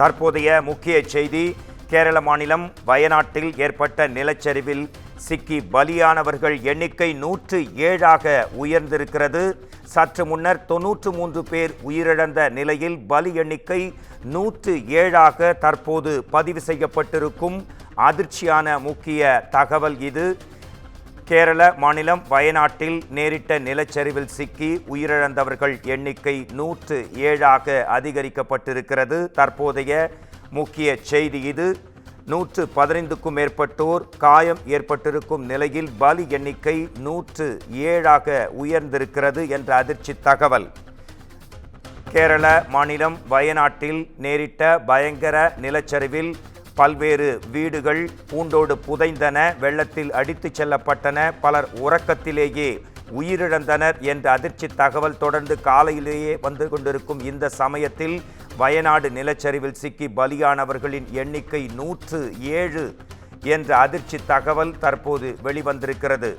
தற்போதைய முக்கிய செய்தி. கேரள மாநிலம் வயநாட்டில் ஏற்பட்ட நிலச்சரிவில் சிக்கி பலியானவர்கள் எண்ணிக்கை 107ஆக உயர்ந்திருக்கிறது. சற்று முன்னர் 93 பேர் உயிரிழந்த நிலையில் பலி எண்ணிக்கை 107ஆக தற்போது பதிவு செய்யப்பட்டிருக்கும் அதிர்ச்சியான முக்கிய தகவல் இது. கேரள மாநிலம் வயநாட்டில் நேரிட்ட நிலச்சரிவில் சிக்கி உயிரிழந்தவர்கள் எண்ணிக்கை 107ஆக அதிகரிக்கப்பட்டிருக்கிறது. தற்போதைய முக்கிய செய்தி இது. 115க்கும் மேற்பட்டோர் காயம் ஏற்பட்டிருக்கும் நிலையில் பலி எண்ணிக்கை 107ஆக உயர்ந்திருக்கிறது என்ற அதிர்ச்சி தகவல். கேரள மாநிலம் வயநாட்டில் நேரிட்ட பயங்கர நிலச்சரிவில் பல்வேறு வீடுகள் பூண்டோடு புதைந்தன, வெள்ளத்தில் அடித்துச் செல்லப்பட்டன, பலர் உறக்கத்திலேயே உயிரிழந்தனர் என்ற அதிர்ச்சி தகவல் தொடர்ந்து காலையிலேயே வந்து கொண்டிருக்கும் இந்த சமயத்தில் வயநாடு நிலச்சரிவில் சிக்கி பலியானவர்களின் எண்ணிக்கை 107 என்ற அதிர்ச்சி தகவல் தற்போது வெளிவந்திருக்கிறது.